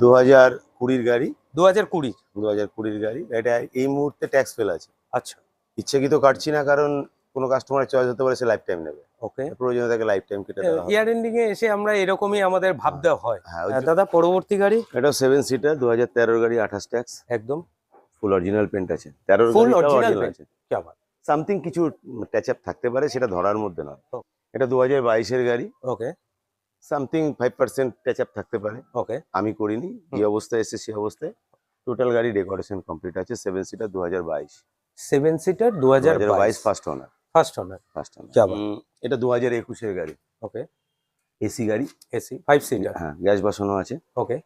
2020 গাড়ি। 2020 2020 গাড়ি। এটা এই মুহূর্তে ট্যাক্স ফেল আছে। আচ্ছা, ইচ্ছাকৃত কাটছি না, কারণ কোনো কাস্টমারের চয়েস হতে পারে সে লাইফ টাইম নেবে। ওকে। প্রয়োজনে তাকে লাইফ টাইম কেটে দেওয়া হবে। ইয়ার এন্ডিং এ এসে আমরা এরকমই আমাদের ভাবতে হয়। হ্যাঁ, দাদা পরবর্তী গাড়ি এটা 7 সিটার 2013 গাড়ি, 28 ট্যাক্স, একদম ফুল অরিজিনাল পেন্ট আছে। 13 ফুল গাড়িটাও অরিজিনাল অরিজিনাল পেন্ট। আছে। কি আবার সামথিং কিছু টাচ আপ থাকতে পারে, সেটা ধরার মধ্যে নয়। ও। এটা 2022 এর গাড়ি। ওকে সামথিং 5% টাচ আপ থাকতে পারে। ওকে আমি করিনি, যে অবস্থায় এসে সেই অবস্থায়। টোটাল গাড়ি ডেকোরেশন কমপ্লিট আছে। 7 seater 2022। 7 seater 2022 first owner. First owner. First owner. কি আবার এটা 2021 এর গাড়ি। ওকে। এসি গাড়ি। AC 5 seater. হ্যাঁ, গ্যাস বসানো আছে। ওকে।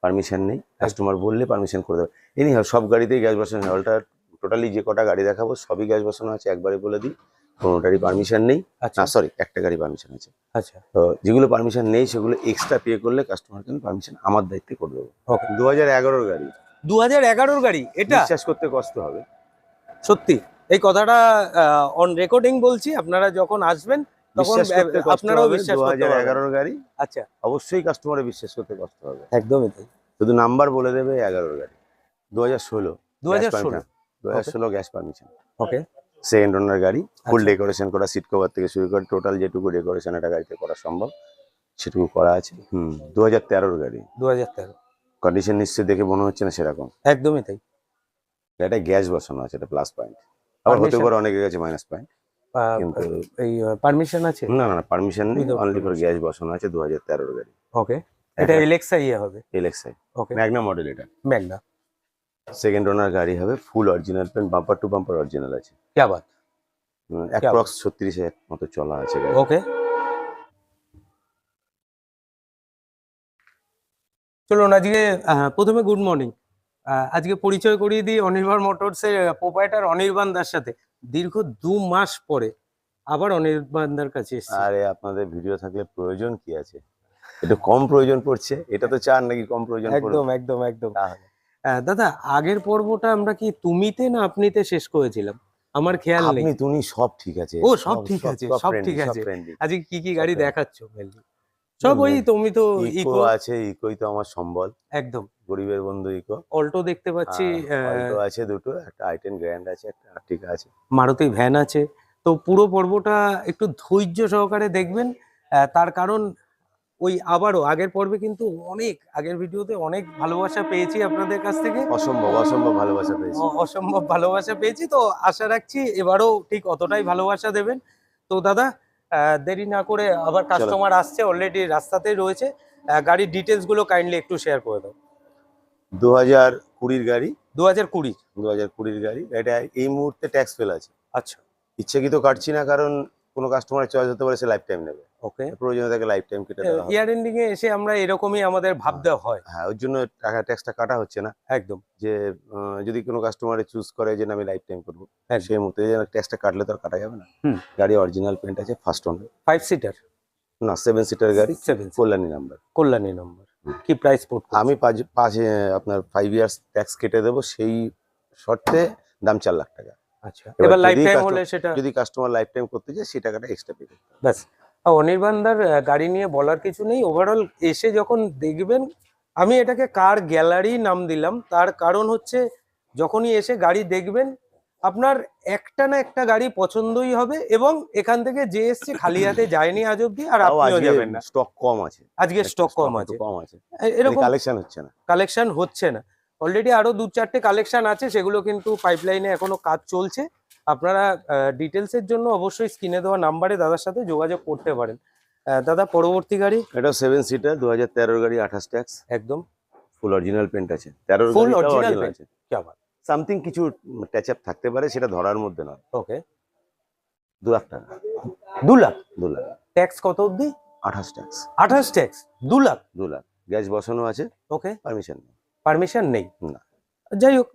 পারমিশন নেই, কাস্টমার বললে পারমিশন করে দেবে। এনি সব গাড়িতেই গ্যাস বসানো। অল্টার টোটালি যে কটা গাড়ি দেখাবো সবই গ্যাস বসানো আছে, একবারে বলে দিই। কোনোটারই পারমিশন নেই। আচ্ছা সরি, একটা গাড়ি পারমিশন আছে। আচ্ছা তো যেগুলো পারমিশন নেই সেগুলো এক্সট্রা পে করলে কাস্টমারকে আমি পারমিশন আমার দায়িত্বে করে দেবো। ওকে। 2011 গাড়ি। 2011 গাড়ি এটা বিশ্বাস করতে কষ্ট হবে। সত্যি এই কথাটা অন রেকর্ডিং বলছি, আপনারা যখন আসবেন তখন বিশ্বাস করতে কষ্ট আপনারাও হবে। বিশ্বাস করতে পারবেন। 2011 গাড়ি। আচ্ছা, অবশ্যই কাস্টমারে বিশ্বাস করতে কষ্ট হবে। একদমই তাই। শুধু নাম্বার বলে দেবে 11 গাড়ি। 2016। 2016 2016 গ্যাস পারমিশন। ওকে। সেকেন্ড ওনার গাড়ি। ফুল আচ্ছা। ডেকোরেশন করা, সিট কভার থেকে শুরু করে টোটাল যেটুকু ডেকোরেশন একটা গাড়িতে করা সম্ভব সেটুকু করা আছে। 2013 গাড়ি। 2013 কন্ডিশন নিশ্চয়ই দেখে মনে হচ্ছে না সেরকম। একদমই তাই। এটা গ্যাস বসানো আছে, এটা প্লাস পয়েন্ট। আবার হতে Permission? পারে অনেকের কাছে মাইনাস পয়েন্ট, কিন্তু এই পারমিশন আছে? না না পারমিশন নেই, Without only for permission. Gas বসানো আছে। 2013 গাড়ি। ওকে। এটা এলেক্সা ইয়ে হবে। LXI okay. Magna model. এটা ম্যাগনা। সেকেন্ড ওনার গাড়ি হবে, full original paint, bumper to bumper original আছে। কি আবার অ্যাপ্রক্স 36,000 মতো চলা আছে গাড়ি। ওকে। চলুন আজকে প্রথমে গুড মর্নিং। আজকে পরিচয় করিয়ে দিই অনির্বাণ মোটরস এর প্রোপাইটার অনির্বাণ দার সাথে। দীর্ঘ 2 মাস পরে আবার অনির্বাণ দার কাছে এসেছি। আরে আপনাদের ভিডিও থাকলে প্রয়োজন কি আছে? একটু কম প্রয়োজন পড়ছে, এটা তো চান নাকি কম প্রয়োজন পড়বে? একদম একদম একদম। তাহলে দাদা আগের পর্বটা আমরা কি তুমিতে না আপনিতে শেষ করেছিলাম? আমার খেয়াল নেই। আপনি তুমি সব ঠিক আছে। ও সব ঠিক আছে, সব ঠিক আছে। ফ্রেন্ডলি। আজকে কি কি গাড়ি friendly। দেখাচ্ছ মেনলি? সব ওই তুমি তো ইকো ইকো আছে, ইকোই তো আমার সম্বল। একদম। গরিবের বন্ধু ইকো। অল্টো দেখতে পাচ্ছি, অল্টো আছে দুটো, একটা i10 গ্র্যান্ড আছে, একটা আর্টিকা আছে। মারুতি ভ্যান আছে। তো পুরো পর্বটা একটু ধৈর্য সহকারে দেখবেন। তার কারণ ওই আবারও আগের পর্বে কিন্তু অনেক আগের ভিডিওতে অনেক ভালোবাসা পেয়েছি আপনাদের কাছ থেকে। অসম্ভব অসম্ভব ভালোবাসা পেয়েছি। অসম্ভব ভালোবাসা পেয়েছি, তো আশা রাখছি এবারও ঠিক অতটাই ভালোবাসা দেবেন। তো দাদা দেরি না করে, আবার কাস্টমার আসছে, অলরেডি রাস্তাতেই রয়েছে। গাড়ির ডিটেলস গুলো কাইন্ডলি একটু শেয়ার করে দাও। 2020 গাড়ি। 2020 2020 গাড়ি। এটা এই মুহূর্তে ট্যাক্স ফেল আছে। আচ্ছা ইচ্ছাকৃত কাটছি না, কারণ কোনো কাস্টমারের চয়েস হতে পারে সে লাইফ টাইম নেবে। ওকে। প্রয়োজনে তাকে লাইফ টাইম কেটে দেওয়া হবে। ইয়ার এন্ডিং এ এসে আমরা এরকমই আমাদের ভাবতে হয়। হ্যাঁ, ওর জন্য টাকা ট্যাক্সটা কাটা হচ্ছে না। একদম যে যদি কোনো কাস্টমারে চুজ করে যে না আমি লাইফ টাইম করবো, একদম। সেই মুহূর্তে ট্যাক্সটা কাটলে তো আর কাটা যাবে না। গাড়ি অরিজিনাল পেন্ট আছে, ফার্স্ট ওনার। 5 সিটার না 7 সিটার গাড়ি, 7 কল্যাণী নাম্বার। কল্যাণী নম্বর। কি প্রাইস পড়ছে? আমি আপনার 5 ইয়ার্স ট্যাক্স কেটে দেবো, সেই শর্তে দাম 4 লাখ টাকা। আচ্ছা, এবার লাইফ যদি টাইম হলে সেটা যদি কাস্টমার লাইফ টাইম করতে চায় সেই টাকাটা এক্সট্রা পে করতে হবে। ব্যাস। অনির্বাণদার গাড়ি নিয়ে বলার কিছু নেই। ওভারঅল এসে যখন দেখবেন, আমি এটাকে কার গ্যালারি নাম দিলাম, তার কারণ হচ্ছে যখনই এসে গাড়ি দেখবেন আপনার একটা না একটা গাড়ি পছন্দই হবে, এবং এখান থেকে যে এসছে খালি হাতে যায়নি আজ অব্দি, আর তাও আপনিও আজকে যাবেন না। স্টক কম আছে। আজকে স্টক কম একটু আছে, কম আছে, এরকম কালেকশন হচ্ছে না। কালেকশন হচ্ছে না। অলরেডি আরো 2-4টে কালেকশন আছে, সেগুলো কিন্তু পাইপলাইনে এখনো কাজ চলছে। আপনারা ডিটেলস এর জন্য অবশ্যই স্ক্রিনে দেওয়া নাম্বারে দাদার সাথে যোগাযোগ করতে পারেন। দাদা পরবর্তী গাড়ি এটা 7 সিটার 2013 গাড়ি, 28 ট্যাক্স, একদম ফুল অরিজিনাল পেন্ট আছে। 13 ফুল গাড়িটাও অরিজিনাল অরিজিনাল পেন্ট। আছে। কি আবার সামথিং কিছু টাচ আপ থাকতে পারে, সেটা ধরার মধ্যে নয়। ওকে। 2 লাখ টাকা। 2 লাখ 2 লাখ। ট্যাক্স কত অবধি? 28 tax. 28 tax 2 lakh. 2 lakh. Gas বসানো আছে, ওকে। পারমিশন নেই। পারমিশন নেই। না। যাই হোক,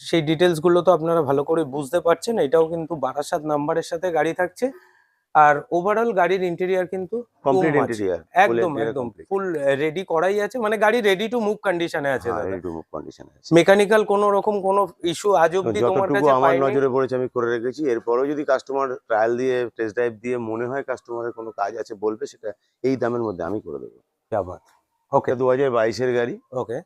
সেই ডিটেলস গুলো তো আপনারা ভালো করে বুঝতে পারছেন। এটাও কিন্তু বারাসাত নাম্বারের সাথে গাড়ি থাকছে। আর ওভারঅল গাড়ির ইন্টেরিয়ার কিন্তু কমপ্লিট ইন্টেরিয়র, একদম একদম ফুল রেডি করাই আছে, মানে গাড়ি রেডি টু মুভ কন্ডিশনে আছে দাদা। রেডি টু মুভ কন্ডিশনে আছে। মেকানিক্যাল কোনো রকম কোনো ইস্যু আজ অবধি তোমার যতটুকু কাছে আমার পাইনি? নজরে পড়েছে আমি করে রেখেছি। এরপরেও যদি কাস্টমার ট্রায়াল দিয়ে টেস্ট ড্রাইভ দিয়ে মনে হয় কাস্টমারের কোনো কাজ আছে বলবে, সেটা এই দামের মধ্যে আমি করে দেবো। क्या बात। ওকে 2022-এর গাড়ি, ওকে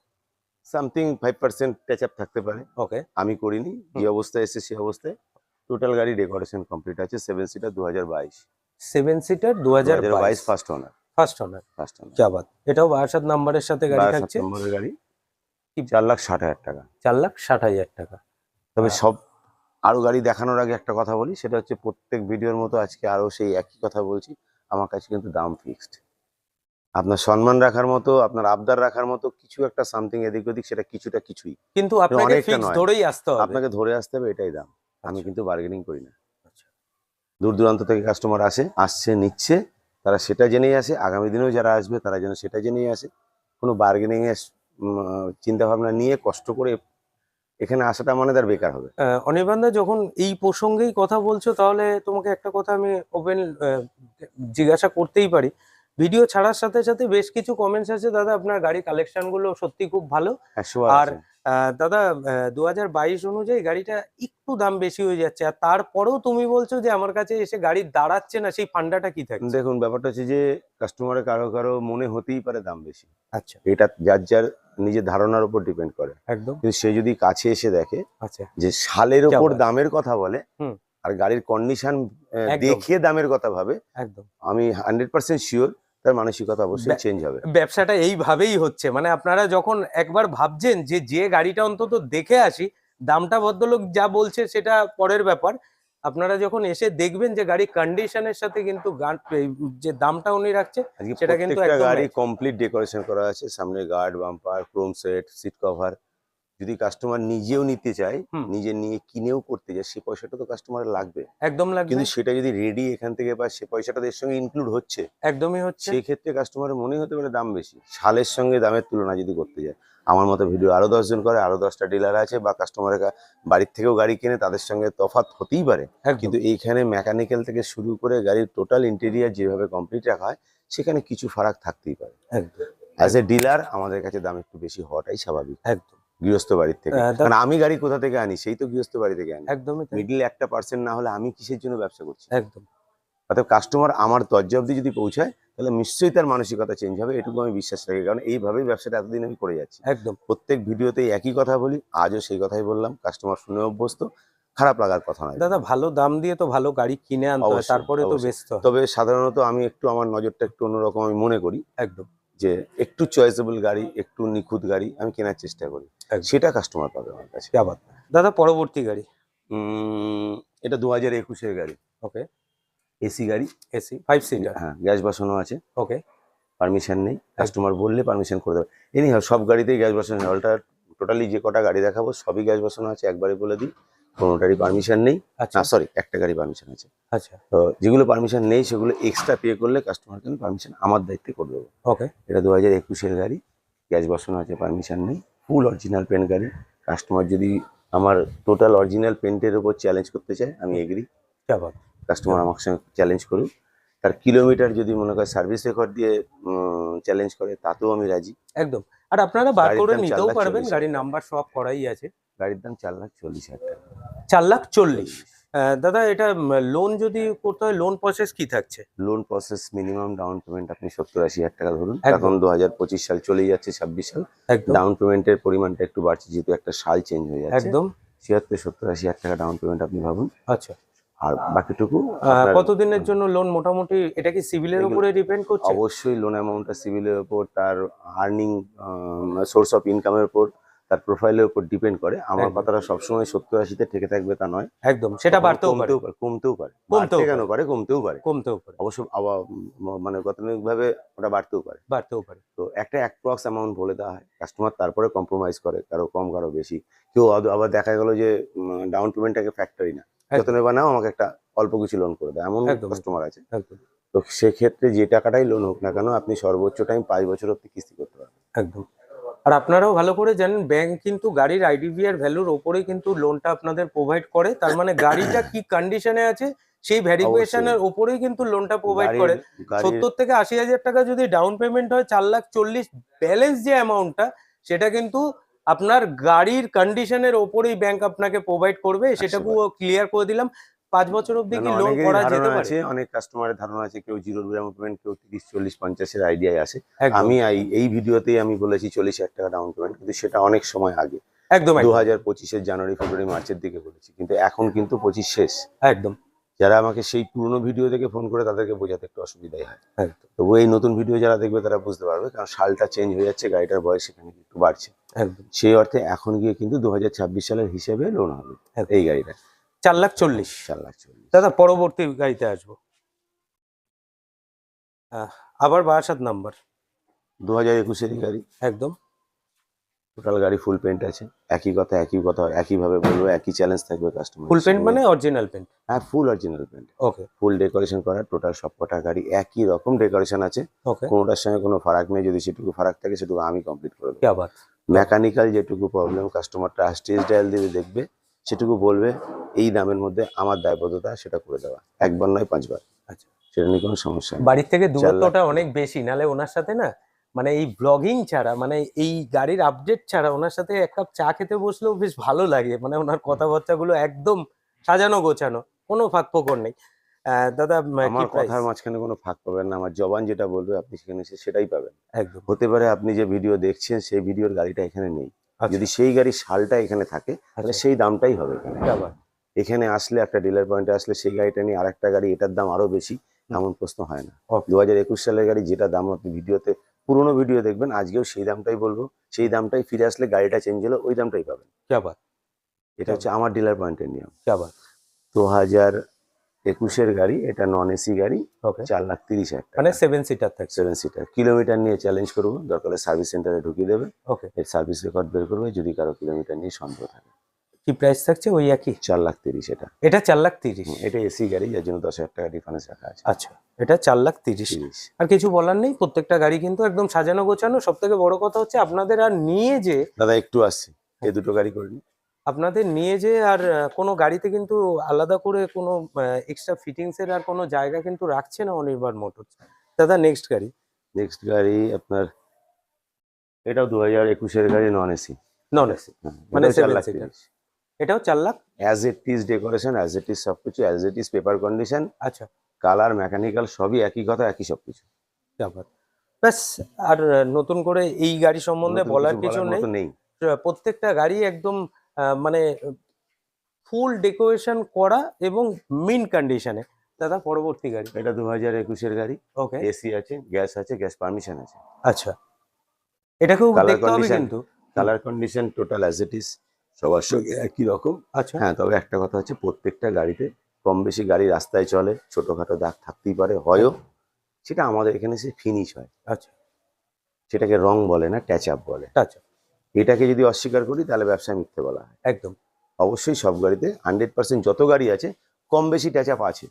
সামথিং 5% টাচ আপ থাকতে পারে। ওকে আমি করিনি, যে অবস্থায় এসেছে সেই অবস্থায় টোটাল গাড়ি ডেকোরেশন কমপ্লিট আছে। 7 seater 2022, 7 seater 2022 first owner. First owner. First owner क्या बात, এটাও 62 নাম্বারের সাথে গাড়ি 22 থাকছে। সেপ্টেম্বরের গাড়ি, কি- 4,60,000 টাকা। 4,60,000 টাকা। তবে সব আরো গাড়ি দেখানোর আগে একটা কথা বলি, সেটা হচ্ছে প্রত্যেক ভিডিওর মতো আজকে আরো সেই একই কথা বলছি, আমার কাছে কিন্তু দাম ফিক্সড। আপনার সম্মান রাখার মতো, আপনার আবদার রাখার মতো কিছু একটা সামথিং এদিক ওদিক, সেটা কিছুই, কিন্তু আপনাকে অনেকটা ফিক্স নয়। ধরেই আসতে হবে। আপনাকে ধরে আসতে হবে, এটাই দাম। আমি আচ্ছা। কিন্তু বার্গেনিং করি না। আচ্ছা। দূর দূরান্ত থেকে কাস্টমার আসছে নিচ্ছে, তারা সেটা জেনেই আসে। আগামী দিনেও যারা আসবে তারা যেন সেটা জেনেই আসে। কোনো বার্গেনিং এর চিন্তা ভাবনা নিয়ে কষ্ট করে এখানে আসাটা মানে তার বেকার হবে। অনির্বাণদা, যখন এই প্রসঙ্গেই কথা বলছো, তাহলে তোমাকে একটা কথা আমি ওপেন জিজ্ঞাসা করতেই পারি। ভিডিও ছাড়ার সাথে সাথে বেশ কিছু কমেন্টস আছে, দাদা আপনার গাড়ি কালেকশন গুলো সত্যি খুব ভালো। 100 আর আছে। দাদা 2022 অনুযায়ী গাড়িটা একটু দাম বেশি হয়ে যাচ্ছে, আর তারপরেও তুমি বলছো যে আমার কাছে এসে গাড়ি দাঁড়াচ্ছে না, সেই ফান্ডাটা কি থাকছে? দেখুন, ব্যাপারটা হচ্ছে যে কাস্টমারের কারো মনে হতেই পারে দাম বেশি। আচ্ছা। এটা যার নিজের ধারণার উপর ডিপেন্ড করে। একদম। কিন্তু সে যদি কাছে এসে দেখে আচ্ছা। যে সালের क्या ওপর बात। দামের কথা বলে, হুম। আর গাড়ির কন্ডিশন একদম। দেখে দামের কথা ভাবে, একদম। আমি 100% শিওর তার মানসিকতা অবশ্যই চেঞ্জ হবে। ব্যবসাটা এইভাবেই হচ্ছে, মানে আপনারা যখন একবার ভাবছেন যে যে গাড়িটা অন্তত দেখে আসি, দামটা ভদ্রলোক যা বলছে সেটা পরের ব্যাপার, আপনারা যখন এসে দেখবেন যে গাড়ি কন্ডিশনের সাথে কিন্তু এই যে দামটা উনি রাখছে আজকে সেটা কিন্তু প্রত্যেকটা একদম গাড়ি match। কমপ্লিট ডেকোরেশন করা আছে, সামনে guard, bumper, chrome set, seat cover. যদি কাস্টমার নিজেও নিতে চায়, হুম। নিজে নিয়ে কিনেও করতে যায়, সে পয়সাটা তো কাস্টমারের লাগবে। একদম লাগবে। কিন্তু সেটা যদি রেডি এখান থেকে পায়, সে পয়সাটা এর সঙ্গে ইনক্লুড হচ্ছে, একদমই হচ্ছে। সেই ক্ষেত্রে কাস্টমারের মনে হতে পারে দাম বেশি। সালের সঙ্গে দামের তুলনা যদি করতে যায়, আমার মতো ভিডিও আরো 10 জন করে, আরো 10টা ডিলার আছে, বা কাস্টমারের বাড়ির থেকেও গাড়ি কেনে, তাদের সঙ্গে তফাৎ হতেই পারে। একদম। কিন্তু এইখানে মেকানিক্যাল থেকে শুরু করে গাড়ির টোটাল ইন্টেরিয়ার যেভাবে কমপ্লিট রাখা হয়, সেখানে কিছু ফারাক থাকতেই পারে। একদম। অ্যাজ এ ডিলার আমাদের কাছে দাম একটু বেশি হওয়াটাই স্বাভাবিক, একদম। গৃহস্থ বাড়ির থেকে। কারণ আমি গাড়ি কোথা থেকে আনি, সেই তো গৃহস্থ বাড়ি থেকে আনি। একদমই তাই। মিডল 1% না হলে আমি কিসের জন্য ব্যবসা করছি? একদম। অর্থাৎ কাস্টমার আমার দরজা অবধি যদি পৌঁছায়, তাহলে নিশ্চয়ই তার মানসিকতা চেঞ্জ হবে, এটুকু আমি বিশ্বাস রাখি। কারণ এইভাবেই ব্যবসাটা এতদিন আমি করে যাচ্ছি। একদম। প্রত্যেক ভিডিওতেই একই কথা বলি, আজও সেই কথাই বললাম। কাস্টমার শুনে অভ্যস্ত, খারাপ লাগার কথা নয়। দাদা, ভালো দাম দিয়ে তো ভালো গাড়ি কিনে আনতে হয়, অবশ্যই, তারপরে তো অবশ্যই। বেচতে হয়। তবে সাধারণত আমি একটু, আমার নজরটা একটু অন্যরকম আমি মনে করি, একদম। যে একটু চয়েসেবল গাড়ি, একটু নিখুঁত গাড়ি আমি কেনার চেষ্টা করি, একদম। সেটা কাস্টমার পাবে আমার কাছে। क्या बात। দাদা, পরবর্তী গাড়ি। এটা 2021-এর গাড়ি, ওকে। এসি গাড়ি। AC 5 seater. হ্যাঁ, গ্যাস বসানো আছে, ওকে। পারমিশন নেই। কাস্টমার বললে পারমিশন করে দেবে। এনিহাউ সব গাড়িতেই গ্যাস বসানো, অল্টার টোটালি যে কটা গাড়ি দেখাবো সবই গ্যাস বসানো আছে, একবারে বলে দিই। কোনোটারই পারমিশন নেই। আচ্ছা। না সরি, একটা গাড়ি পারমিশন আছে। আচ্ছা। তো যেগুলো পারমিশন নেই সেগুলো এক্সট্রা পে করলে কাস্টমারকে আমি পারমিশন আমার দায়িত্বে করে দেবো। ওকে। এটা 2021-এর গাড়ি, গ্যাস বসানো আছে, পারমিশন নেই, ফুল অরিজিনাল পেন্ট গাড়ি। কাস্টমার যদি আমার টোটাল অরিজিনাল পেন্টের উপর চ্যালেঞ্জ করতে চায়, আমি এগ্রি। क्या बात। কাস্টমার আমার সঙ্গে চ্যালেঞ্জ করুক। তার কিলোমিটার যদি মনে করে সার্ভিস রেকর্ড দিয়ে চ্যালেঞ্জ করে, তাতেও আমি রাজি। একদম। আর আপনারা বার গাড়ির করে দাম নিতেও 4,40,000 পারবেন, টাকা। গাড়ির নাম্বার সব করাই আছে। গাড়ির দাম 4,40,000 টাকা। 4,40,000। দাদা, এটা লোন যদি করতে হয়, লোন প্রসেস কি থাকছে? Loan process minimum down payment আপনি 70-80,000 টাকা ধরুন। একদম। এখন 2025 সাল চলেই যাচ্ছে, 26 সাল। একদম। ডাউন পেমেন্টের পরিমাণটা একটু বাড়ছে, যেহেতু একটা সাল চেঞ্জ হয়ে যাচ্ছে। একদম। 76-70-80,000 টাকা ডাউন পেমেন্ট আপনি ভাবুন। আচ্ছা। আর বাকিটুকু আপনার কতদিনের জন্য লোন মোটামুটি? এটা কি সিভিলের এগুলো- উপরে ডিপেন্ড করছে? অবশ্যই লোন অ্যামাউন্টটা সিভিলের উপর, তার আর্নিং সোর্স অফ ইনকামের উপর, তার প্রোফাইলের উপর ডিপেন্ড করে। আমার একদম। কথাটা সবসময় 70-80-তে ঠেকে থাকবে তা নয়। একদম, সেটা কখনো বাড়তেও পারে। কমতেও পারে। কমতেও বাড়তে কেন পারে। পারে, কমতেও পারে। কমতেও পারে। অবশ্য আবার মানে গতানুগতিকভাবে ওটা বাড়তেও পারে। বাড়তেও পারে। তো একটা অ্যাপ্রক্স অ্যামাউন্ট বলে দেওয়া হয়, কাস্টমার তারপরে কম্প্রোমাইজ করে, কারো কম কারো বেশি। কেউ আবার দেখা গেল যে ডাউন পেমেন্টটাকে ফ্যাক্টরি না, যত একদম। নেবা নাও আমাকে একটা অল্প কিছু লোন করে দেয়, এমন একদম। কাস্টমার আছে। একদম। তো সেক্ষেত্রে যে টাকাটাই লোন হোক না কেন, আপনি সর্বোচ্চ টাইম 5 বছর অব্দি কিস্তি করতে পারবেন। একদম। আর আপনারাও ভালো করে জানেন, ব্যাংক কিন্তু গাড়ির আইডিভিআর ভ্যালুর ওপরেই কিন্তু লোনটা আপনাদের প্রোভাইড করে। তার মানে গাড়িটা কি কন্ডিশনে আছে সেই ভেরিফিকেশনের ওপরেই কিন্তু লোনটা প্রোভাইড করে। গাড়ির 70 থেকে 80,000 টাকা যদি ডাউন পেমেন্ট হয়, 4,40,000 ব্যালেন্স যে অ্যামাউন্টটা, সেটা কিন্তু আপনার গাড়ির কন্ডিশনের ওপরেই ব্যাংক আপনাকে প্রোভাইড করবে, সেটাকেও ক্লিয়ার করে দিলাম। 5 বছর অবধি কি লোন অনেকেরই করা যেতে ধারণা পারে? আছে, অনেক কাস্টমারের ধারণা আছে, কেউ 0 ডাউন পেমেন্ট, কেউ 30, 40, 50 এর আইডিয়ায় আসে। একদম আমি এই ভিডিওতেই আমি বলেছি 40,000 টাকা ডাউন পেমেন্ট, কিন্তু সেটা অনেক সময় আগে, একদম একদম 2025-এর জানুয়ারি, ফেব্রুয়ারি, মার্চের দিকে বলেছি, কিন্তু এখন কিন্তু 25 শেষ। একদম যারা আমাকে সেই পুরনো ভিডিও দেখে ফোন করে তাদেরকে বোঝাতে একটু অসুবিধাই হয়। একদম তবু এই নতুন ভিডিও যারা দেখবে তারা বুঝতে পারবে, কারণ সালটা চেঞ্জ হয়ে যাচ্ছে, গাড়িটার বয়স সেখানে একটু বাড়ছে। একদম সেই অর্থে এখন গিয়ে কিন্তু 2026 সালের হিসেবে লোন হবে একদম। এই গাড়িটা 4,40,000। 4,40,000। দাদা পরবর্তী গাড়িতে আসবো। আবার 62 নাম্বার। 2021-এর গাড়ি, একদম টোটাল গাড়ি ফুল পেন্ট আছে। একই কথা একইভাবে বলবো, একই চ্যালেঞ্জ থাকবে কাস্টমার। ফুল পেন্ট মানে অরিজিনাল পেন্ট? হ্যাঁ, ফুল অরিজিনাল পেন্ট, ওকে ফুল ডেকোরেশন করা। টোটাল সবকটা গাড়ি একই রকম ডেকোরেশন আছে, ওকে কোনোটার সঙ্গে কোনো ফারাক নেই। যদি সেটুকু ফারাক থাকে সেটুকু আমি কমপ্লিট করে দেবো। क्या बात। মেকানিক্যাল যেটুকু প্রবলেম কাস্টমারটা টেস্ট ডায়াল দিবে দেখবে, সেটুকু বলবে এই দামের মধ্যে আমার দায়বদ্ধতা সেটা করে দেওয়া, একবার নয় 5 বার। আচ্ছা সেটা নিয়ে কোনো সমস্যা নেই। বাড়ির থেকে 4 লাখ দূরত্বটা অনেক বেশি, নালে ওনার সাথে না মানে এই ব্লগিং ছাড়া মানে এই গাড়ির আপডেট ছাড়া ওনার সাথে এক কাপ চা খেতে বসলেও বেশ ভালো লাগে। মানে ওনার কথাবার্তাগুলো একদম সাজানো গোছানো, কোনো ফাঁক ফোকর নেই। দাদা আমার কি প্রাইস? কথার মাঝখানে কোনো ফাঁক পাবেন না, আমার জবান যেটা বলবে আপনি সেখানে সেটাই পাবেন। একদম হতে পারে আপনি যে ভিডিও দেখছেন সেই ভিডিওর গাড়িটা এখানে নেই, আচ্ছা যদি সেই গাড়ির সালটা এখানে থাকে তাহলে আচ্ছা সেই দামটাই হবে এখানে। क्या बात। এখানে আসলে একটা ডিলার পয়েন্টে আসলে সেই গাড়িটা নিয়ে আরেকটা গাড়ি এটার দাম আরো বেশি, এমন প্রশ্ন হয় না। ওকে 2021 সালের গাড়ি যেটা দাম আপনি ভিডিওতে, পুরোনো ভিডিও দেখবেন, আজকেও সেই দামটাই বলবো, সেই দামটাই ফিরে আসলে গাড়িটা চেঞ্জ হলো ওই দামটাই পাবেন। क्या बात এটা হচ্ছে আমার ডিলার পয়েন্টের নিয়ম। क्या बात। 2021-এর গাড়ি, এটা নন এসি গাড়ি, ওকে 4,30,000 মানে টাকা, 7 সিটার থাকছে। 7 সিটার। কিলোমিটার নিয়ে চ্যালেঞ্জ করবো, দরকার হলে সার্ভিস সেন্টারে ঢুকিয়ে দেবে, ওকে এর সার্ভিস রেকর্ড বের করবে, যদি কারো কিলোমিটার নিয়ে সন্দেহ থাকে। কি প্রাইস থাকছে? ওই একই? 4,30,000 এটা। এটা 4,30,000। এটা এসি গাড়ি, যার জন্য 10,000 টাকা ডিফারেন্স রাখা আছে। আচ্ছা এটা 4,30,000। 30। আর কিছু বলার নেই, প্রত্যেকটা গাড়ি কিন্তু একদম সাজানো গোছানো। সব থেকে বড় কথা হচ্ছে আপনাদের আর নিয়ে যে দাদা একটু আসছি, এই দুটো গাড়ি করে নিই। আপনাদের নিয়ে যে আর কোনো গাড়িতে কিন্তু আলাদা করে কোনো এক্সট্রা ফিটিংস এর আর কোনো জায়গা কিন্তু রাখছে না অনির্বাণ মোটরস। দাদা নেক্সট গাড়ি? নেক্সট গাড়ি আপনার, এটাও 2021-এর গাড়ি, নন এসি। নন এসি মানে এটাও 7 4,30,000। সিটার। এটাও 4,00,000। As it is decoration, as it is সবকিছু, as it is paper condition, আচ্ছা কালার, মেকানিক্যাল সবই একই কথা, একই সবকিছু। ব্যাপার ব্যাস। আর নতুন করে এই গাড়ি সম্বন্ধে নতুন বলার কিছু কিছু বলার নেই। মতো নেই। প্রত্যেকটা গাড়ি একদম মানে ফুল ডেকোরেশন করা এবং মিন কন্ডিশনে। দাদা পরবর্তী গাড়ি? এটা 2021-এর গাড়ি, ওকে এসি আছে, গ্যাস পারমিশন আছে। আচ্ছা এটাকেও কালার দেখতে হবে কন্ডিশন, কিন্তু। Colour condition total as it is সবার সঙ্গে একই রকম। আচ্ছা হ্যাঁ, তবে একটা কথা হচ্ছে, প্রত্যেকটা গাড়িতে কম বেশি গাড়ি রাস্তায় চলে, ছোটখাটো দাগ থাকতেই পারে, হয়ও, সেটা আমাদের এখানে সে ফিনিশ হয়, আচ্ছা সেটাকে রং বলে না, টাচ আপ বলে। আচ্ছা এটাকে যদি অস্বীকার করি তাহলে ব্যবসায় মিথ্যে বলা হয়। একদম অবশ্যই সব গাড়িতে 100% যত গাড়ি আছে কম বেশি টাচ আপ আছে।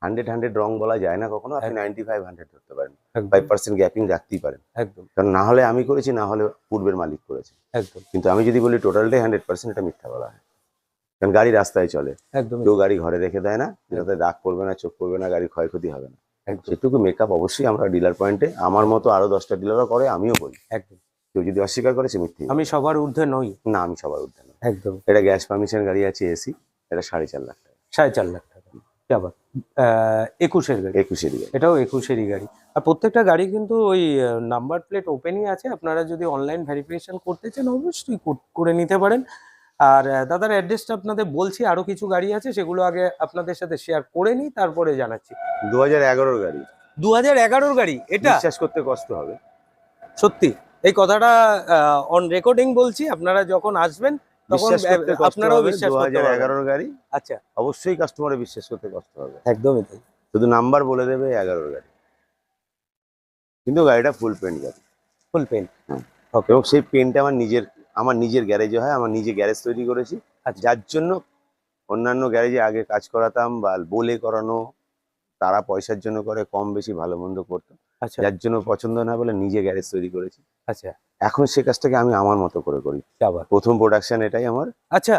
100 রং বলা যায় না কখনো, আপনি 95-100 ধরতে পারেন, একদম 5% গ্যাপিং রাখতেই পারেন, একদম কারণ না হলে আমি করেছি, না হলে পূর্বের মালিক করেছে। একদম কিন্তু আমি যদি বলি টোটালটাই 100%, এটা মিথ্যা বলা হয়, কারণ গাড়ি রাস্তায় চলে, একদম কেউ গাড়ি ঘরে রেখে দেয় না, যাতে দাগ পড়বে না, চোখ পড়বে না, গাড়ি ক্ষয়ক্ষতি হবে না। একদম সেটুকু মেকআপ অবশ্যই আমরা ডিলার পয়েন্টে, আমার মতো আরো 10টা ডিলারও করে, আমিও করি। একদম। কেউ যদি অস্বীকার করে সে মিথ্যে। আমি সবার ঊর্ধ্বে নই। না, আমি সবার ঊর্ধ্বে না। একদম এটা গ্যাস পারমিশন গাড়ি আছে, এসি, এটা 4.5 লাখ টাকা। 4.5 লাখ টাকা। কি আবার 21-এর গাড়ি? 21-এরই গাড়ি। এটাও 21-এরই গাড়ি। আর প্রত্যেকটা গাড়ি কিন্তু ওই নাম্বার প্লেট ওপেনই আছে। আপনারা যদি অনলাইন ভেরিফিকেশন করতে চান অবশ্যই করে নিতে পারেন। আর দাদার অ্যাড্রেসটা আপনাদের বলছি, আরো কিছু গাড়ি আছে সেগুলো আগে আপনাদের সাথে শেয়ার করে নিই, তারপরে জানাচ্ছি। 2011-র গাড়ি। 2011-র গাড়ি এটা? বিশ্বাস করতে কষ্ট হবে। সত্যি এই কথাটা অন রেকর্ডিং বলছি, আপনারা যখন আসবেন তখন বিশ্বাস করতে কষ্ট আপনারাও হবে, বিশ্বাস করতে পারবেন। 2011-র গাড়ি, আচ্ছা অবশ্যই কাস্টমারে বিশ্বাস করতে কষ্ট হবে। একদমই তাই। শুধু নাম্বার বলে দেবে 11-র গাড়ি, কিন্তু গাড়িটা ফুল পেন্ট গাড়ি। ফুল পেইন্ট। হুম। ওকে এবং সেই পেন্টটা আমার নিজের গ্যারেজে হয়, আমার নিজে গ্যারেজ তৈরি করেছি, আচ্ছা যার জন্য অন্যান্য গ্যারেজে আগে কাজ করাতাম বা বলে করানো, তারা পয়সার জন্য করে, কম বেশি ভালো মন্দ করতো, আচ্ছা যার জন্য পছন্দ না বলে নিজে গ্যারেজ তৈরি করেছি। আচ্ছা এখন সে কাজটাকে আমি আমার মতো করে করি। যাবাত। প্রথম প্রোডাকশন এটাই আমার আচ্ছা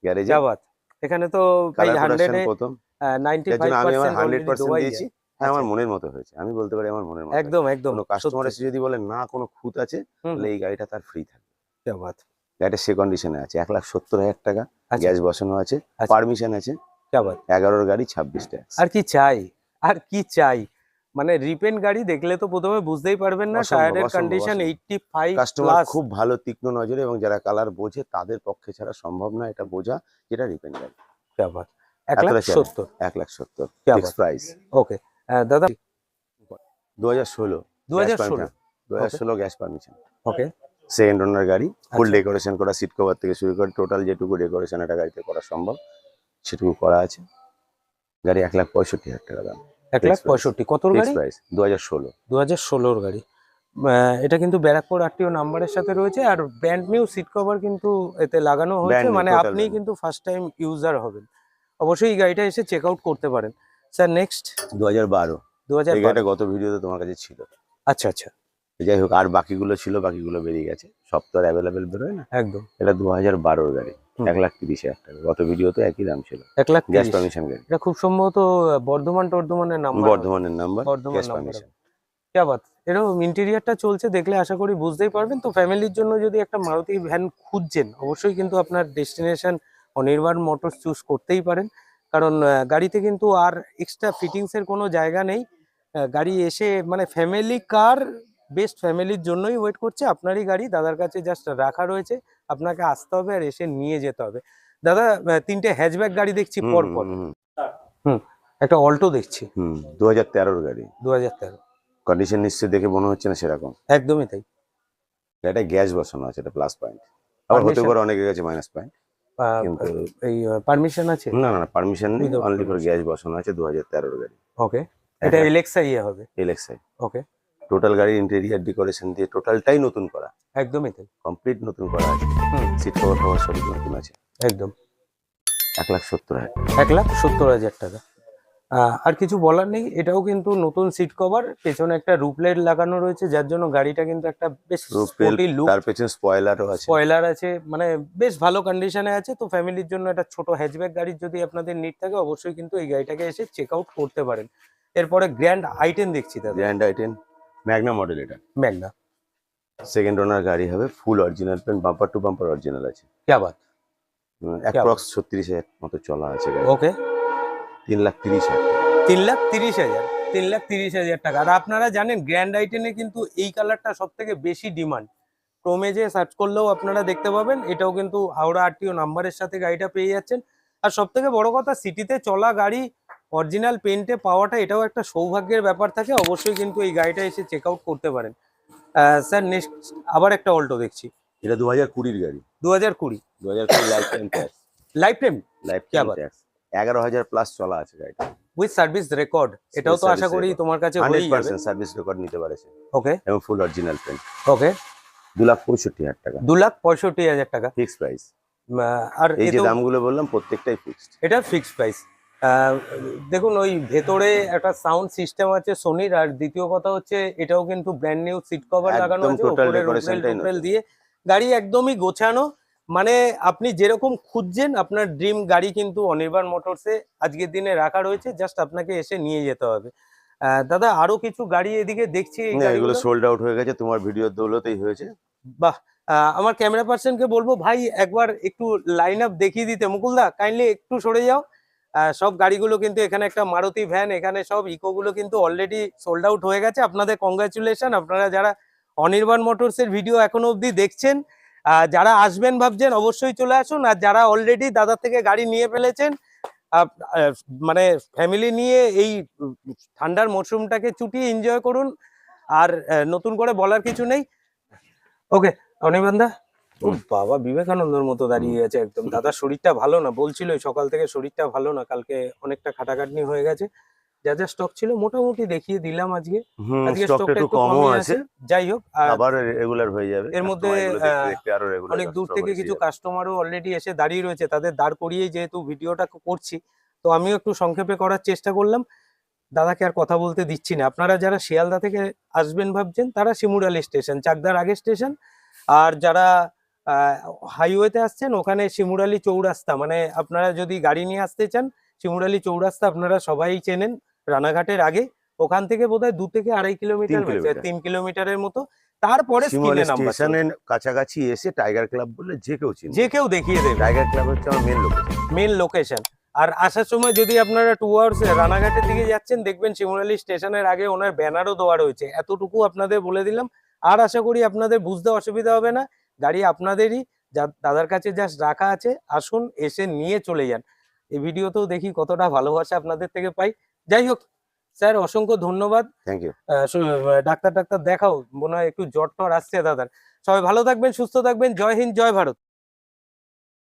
গ্যারেজে, যাবাত। এখানে তো ভাই কালার প্রোডাকশন 100-এ প্রথম, যার জন্য আমি আমার 100% দিয়েছি। হ্যাঁ, আমার মনের মতো হয়েছে, আমি বলতে পারি আমার মনের মতো। একদম একদম কোনো কাস্টমার সত্যি। এসে যদি বলে না কোনো খুঁত আছে, হুম, তাহলে এই গাড়িটা তার ফ্রি থাকবে। যাবাত। গাড়িটা সে কন্ডিশনে আছে, 1,70,000 টাকা, আচ্ছা গ্যাস বসানো আছে, আচ্ছা। পারমিশন আছে, क्या बात। 11 গাড়ি 26 ট্যাক্স। আর কি চাই, আর কি চাই, মানে রিপেন্ট গাড়ি দেখলে তো প্রথমে বুঝতেই পারবেন না অসম্ভব, টায়ারের অসম্ভব, কন্ডিশন অসম্ভব। 85 কাস্টমার প্লাস। খুব ভালো তীক্ষ্ণ নজরে এবং যারা কালার বোঝে তাদের পক্ষে ছাড়া সম্ভব না এটা বোঝা যেটা রিপেন গাড়ি। क्या बात। 1 এতটা লাখ চ্যালেঞ্জ। 70। 1,70,000 क्या ফিক্স बात। প্রাইস। ওকে দাদা 2016 2016 2016 gas permission. Okay second owner গাড়ি, ফুল আচ্ছা। ডেকোরেশন করা, সিট কভার থেকে শুরু করে টোটাল যেটুকু ডেকোরেশন একটা গাড়িতে করা সম্ভব সেটুকু করা আছে। গাড়ি 1,65,000 টাকা দাম। 1 লাখ 65 কতর ফিক্স গাড়ি? প্রাইস 2016। 2016 গাড়ি। এটা কিন্তু ব্যারাকপুর আরটিও নাম্বারের সাথে রয়েছে আর ব্র্যান্ড নিউ সিট কভার কিন্তু এতে লাগানো হয়েছে, Brand new, মানে total আপনি brand new। কিন্তু ফার্স্ট টাইম ইউজার হবেন, অবশ্যই এই গাড়িটা এসে চেক আউট করতে পারেন। স্যার নেক্সট 2012 এই 2012। গাড়িটা গত ভিডিওতে তোমার কাছে ছিল। আচ্ছা আচ্ছা যাই হোক, আর বাকিগুলো ছিল, বাকিগুলো বেরিয়ে গেছে, সব তো আর অ্যাভেলেবেল বেরোয় না। একদম। এটা 2012 গাড়ি, হুম। 1,30,000 টাকা। গত ভিডিওতে একই দাম ছিল। 1 লাখ গ্যাস 30। পারমিশন গাড়ি, এটা খুব সম্ভবত বর্ধমানের নাম্বার। বর্ধমানের number, Bardhaman gas number. Permission. क्या बात। এরকম ইন্টেরিয়ারটা চলছে দেখলে আশা করি বুঝতেই পারবেন। তো ফ্যামিলির জন্য যদি একটা মারুতি ভ্যান খুঁজছেন অবশ্যই কিন্তু আপনার ডেস্টিনেশন অনির্বাণ মোটরস চুজ করতেই পারেন, কারণ গাড়িতে কিন্তু আর এক্সট্রা ফিটিংস এর কোনো জায়গা নেই। গাড়ি এসে মানে ফ্যামিলি কার, বেস্ট ফ্যামিলির জন্যই ওয়েট করছে। আপনারই গাড়ি দাদার কাছে জাস্ট রাখা রয়েছে, আপনাকে আসতে হবে আর এসে নিয়ে যেতে হবে। দাদা 3টে হ্যাচব্যাক গাড়ি দেখছি পর পর। হুম, একটা অল্টো দেখছি 2013 গাড়ি। 2013। কন্ডিশন নিশ্চয়ই দেখে মনে হচ্ছে না সেরকম। একদমই তাই। এটা গ্যাস বসানো আছে, এটা প্লাস পয়েন্ট। আবার হতে Permission- পারে অনেকের কাছে মাইনাস পয়েন্ট, আহ, কিন্তু এই পারমিশন আছে। না না পারমিশন নেই, Without only for permission। Gas বসানো আছে। 2013 গাড়ি, ওকে এটা এলেক্সা হবে। এলএক্সআই। ওকে টোটাল গাড়ির ইন্টেরিয়ার ডেকোরেশন দিয়ে টোটালটাই নতুন করা, একদমই তাই। কমপ্লিট নতুন করা আছে। হুম সিট কভার ফভার সবই নতুন আছে। একদম। 1,70,000। 1,70,000 টাকা। আর কিছু বলার নেই, এটাও কিন্তু নতুন সিট কভার, পেছনে একটা রুপলাইট লাগানো রয়েছে যার জন্য গাড়িটা কিন্তু একটা বেশ স্পোর্টি লুক। তার পেছনে স্পয়লারও আছে। স্পয়লার আছে, মানে বেশ ভালো কন্ডিশনে আছে। তো ফ্যামিলির জন্য একটা ছোট হ্যাচব্যাক গাড়ির যদি আপনাদের নিড থাকে অবশ্যই কিন্তু এই গাড়িটাকে এসে চেক আউট করতে পারেন। এরপরে গ্র্যান্ড আই10 দেখছি দাদা। গ্র্যান্ড আই10 ম্যাগনা মডেল, এটা ম্যাগনা। সেকেন্ড ওনার গাড়ি হবে, ফুল অরিজিনাল পেন, বাম্পার টু বাম্পার অরিজিনাল আছে। क्या बात। অ্যাপ্রক্স 36,000 মতো চলা আছে গাড়ি। ওকে 3,30,000। 3,30,000। 3,30,000 টাকা। আর আপনারা জানেন গ্র্যান্ড আই10 কিন্তু এই কালারটা সব থেকে বেশি ডিমান্ড। ক্রোমে যে সার্চ করলেও আপনারা দেখতে পাবেন। এটাও কিন্তু হাওড়া আরটিও নাম্বারের সাথে গাড়িটা পেয়ে যাচ্ছেন। আর সব থেকে বড় কথা, সিটিতে চলা গাড়ি অরিজিনাল পেন্টে পাওয়াটা এটাও একটা সৌভাগ্যের ব্যাপার থাকে। অবশ্যই কিন্তু এই গাড়িটা এসে চেক আউট করতে পারেন। স্যার নেক্সট আবার একটা অল্টো দেখছি। এটা 2020 গাড়ি, 2020 2020 life time tax. Life time life क्या টাইম बात। ট্যাক্স 11,000 প্লাস চলা আছে গাড়িটা। With service record. এটাও তো আশা করি তোমার কাছে হয়েই যাবে। 100% সার্ভিস রেকর্ড নিতে পারেছে ওকে এবং ফুল অরিজিনাল পেন। ওকে 2,65,000 টাকা 2,65,000 টাকা। Fix price. আর এই যে এতেও- দামগুলো বললাম প্রত্যেকটাই ফিক্সড। এটা ফিক্সড প্রাইস। দেখুন ওই ভেতরে একটা সাউন্ড সিস্টেম আছে সোনির, আর দ্বিতীয় কথা হচ্ছে এটাও কিন্তু ব্র্যান্ড নিউ সিট কভার লাগানো একদম আছে, total উপরে decorationটাই রুপেল নতুন। দিয়ে গাড়ি একদমই গোছানো। মানে আপনি যেরকম খুঁজছেন আপনার ড্রিম গাড়ি কিন্তু অনির্বাণ মোটরসে আজকের দিনে রাখা রয়েছে, জাস্ট আপনাকে এসে নিয়ে যেতে হবে। দাদা আরো কিছু গাড়ি এদিকে দেখছি এই না, এগুলো গাড়িগুলো। সোল্ড আউট হয়ে গেছে, তোমার ভিডিওর দৌলতেই হয়েছে। বাহ। আমার ক্যামেরা পার্সনকে বলবো ভাই একবার একটু লাইন আপ দেখিয়ে দিতে। মুকুলদা কাইন্ডলি একটু সরে যাও। সব গাড়িগুলো কিন্তু এখানে একটা মারুতি ভ্যান, এখানে সব ইকোগুলো কিন্তু অলরেডি সোল্ড আউট হয়ে গেছে। আপনাদের কংগ্রাচুলেশন, আপনারা যারা অনির্বাণ মোটরস এর ভিডিও এখনো অবধি দেখছেন। যারা আসবেন ভাবছেন অবশ্যই চলে আসুন, আর যারা অলরেডি দাদার থেকে গাড়ি নিয়ে ফেলেছেন মানে ফ্যামিলি নিয়ে এই ঠান্ডার মরশুমটাকে চুটিয়ে এনজয় করুন। আর নতুন করে বলার কিছু নেই। ওকে অনির্বাণদা। ও বাবা বিবেকানন্দের মতো দাঁড়িয়ে গেছে একদম। দাদার শরীরটা ভালো না, বলছিল সকাল থেকে শরীরটা ভালো না, কালকে অনেকটা খাটাখাটনি হয়ে গেছে। যা যা স্টক ছিল মোটামুটি দেখিয়ে দিলাম আজকে। আজকে স্টকটা একটু কমও কমই আছে, যাই হোক। আর আবার রেগুলার হয়ে যাবে। এর মধ্যে, Customer এগুলো দেখতে দেখতে আরো রেগুলার অনেক দূর থেকে কিছু কাস্টমারও অলরেডি এসে দাঁড়িয়ে রয়েছে, তাদের দাঁড় করিয়েই যেহেতু ভিডিওটা করছি তো আমিও একটু সংক্ষেপে করার চেষ্টা করলাম। দাদাকে আর কথা বলতে দিচ্ছি না। আপনারা যারা শিয়ালদা থেকে আসবেন ভাবছেন তারা শিমুরালি স্টেশন, চাকদার আগে স্টেশন। আর যারা হাইওয়েতে আসছেন ওখানে শিমুরালি চৌরাস্তা, মানে আপনারা যদি গাড়ি নিয়ে আসতে চান শিমুরালি চৌরাস্তা আপনারা সবাই চেনেন, রানাঘাটের আগে। ওখান থেকে বোধহয় 2 থেকে 2.5 কিলোমিটার, 3 কিলোমিটারের মতো। তারপরে শিমুরালি স্ক্রিনে নাম্বার স্টেশনের কাছাকাছি এসে টাইগার ক্লাব বললে যে কেউ চিনবে। যে কেউ দেখিয়ে দেবে। টাইগার ক্লাব হচ্ছে আমার মেন লোকেশন। Main location. আর আসার সময় যদি আপনারা 2 আওয়ার্স রানাঘাটের দিকে যাচ্ছেন, দেখবেন শিমুরালী স্টেশনের আগে ওনার ব্যানারও দেওয়া রয়েছে। এতটুকু আপনাদের বলে দিলাম। আর আশা করি আপনাদের বুঝতে অসুবিধা হবে না। গাড়ি আপনাদেরই, দাদার কাছে জাস্ট রাখা আছে, আসুন এসে নিয়ে চলে যান। এই ভিডিওতেও দেখি কতটা ভালোবাসা আপনাদের থেকে পাই। যাই হোক স্যার, অসংখ্য ধন্যবাদ। Thank you. ডাক্তার দেখাও, মনে হয় একটু জ্বর টর আসছে দাদার। সবাই ভালো থাকবেন, সুস্থ থাকবেন। জয় হিন্দ, জয় ভারত।